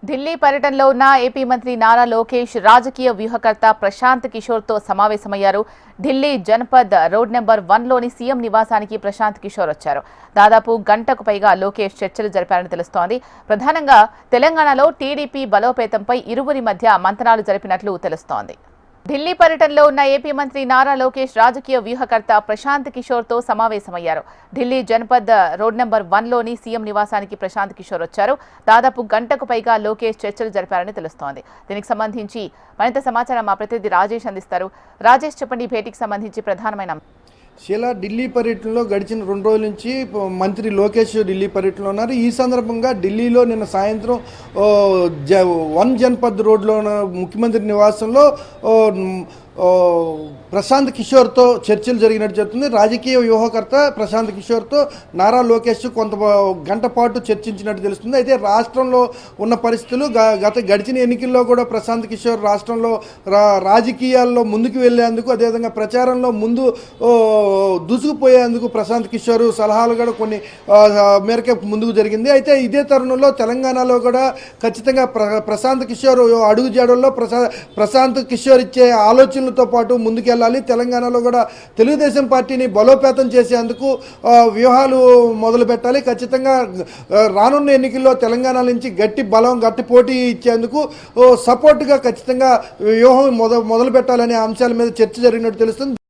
ఢిల్లీ పర్యటనలో ఉన్న ఏపీ మంత్రి నారా లోకేష్ రాజకీయ వ్యూహకర్త ప్రశాంత్ కిషోర్తో సమావేశమయ్యారు. Delhi Janpad road number 1లోని CM నివాసానికి ప్రశాంత్ కిషోర్ వచ్చారు. దాదాపు గంటకు పైగా లోకేష్ చర్చలు జరిపారని తెలుస్తోంది. ప్రధానంగా తెలంగాణలో టీడీపీ బలోపేతంపై ఇరువురి మధ్య మంతనాలు జరిపినట్లు తెలుస్తోంది. ఢిల్లీ పర్యటనలో ఉన్న ఏపీ మంత్రి నారా లోకేష్ రాజకీయ వ్యూహకర్త ప్రశాంత్ కిషోర్తో సమావేశమయ్యారు. Delhi Janpad road number 1లోని CM నివాసానికి ప్రశాంత్ కిషోర్ వచ్చారు. దాదాపు గంటకు పైగా లోకేష్ చర్చలు జరిపారని తెలుస్తోంది. దీనికి సంబంధించి మరింత సమాచారం మా ప్రతినిధి రాజేష్ అందిస్తారు. రాజేష్, చెప్పండి, భేటీకి సంబంధించి ప్రధానమైన శీలా ఢిల్లీ పర్యటనలో గడిచిన 2 రోజుల నుంచి మంత్రి లోకేష్ ఢిల్లీ పర్యటనలో ఉన్నారు. ఈ సందర్భంగా ఢిల్లీలో నిన్న సాయంత్రం 1 జనపద్ రోడ్లో ముఖ్యమంత్రి నివాసంలో ప్రశాంత్ కిషోర్తో చర్చలు జరిగినట్టు చెప్తుంది. రాజకీయ వ్యూహకర్త ప్రశాంత్ కిషోర్తో నారా లోకేష్ కొంత గంట పాటు చర్చించినట్టు తెలుస్తుంది. అయితే రాష్ట్రంలో ఉన్న పరిస్థితులు గడిచిన ఎన్నికల్లో కూడా ప్రశాంత్ కిషోర్ రాష్ట్రంలో రాజకీయాల్లో ముందుకు వెళ్లేందుకు, అదేవిధంగా ప్రచారంలో ముందు దూసుకుపోయేందుకు ప్రశాంత్ కిషోర్ సలహాలు కూడా కొన్ని మేరకు ముందుకు జరిగింది. అయితే ఇదే తరుణంలో తెలంగాణలో కూడా ఖచ్చితంగా ప్రశాంత్ కిషోర్ అడుగుజాడల్లో ప్రశాంత్ కిషోర్ ఇచ్చే ఆలోచనలతో పాటు ముందుకెళ్ళాలి. తెలంగాణలో కూడా తెలుగుదేశం పార్టీని బలోపేతం చేసేందుకు వ్యూహాలు మొదలు పెట్టాలి. ఖచ్చితంగా రానున్న ఎన్నికల్లో తెలంగాణ నుంచి గట్టి పోటీ ఇచ్చేందుకు సపోర్టుగా ఖచ్చితంగా వ్యూహం మొదలు పెట్టాలనే అంశాల మీద చర్చ జరిగినట్టు తెలుస్తుంది.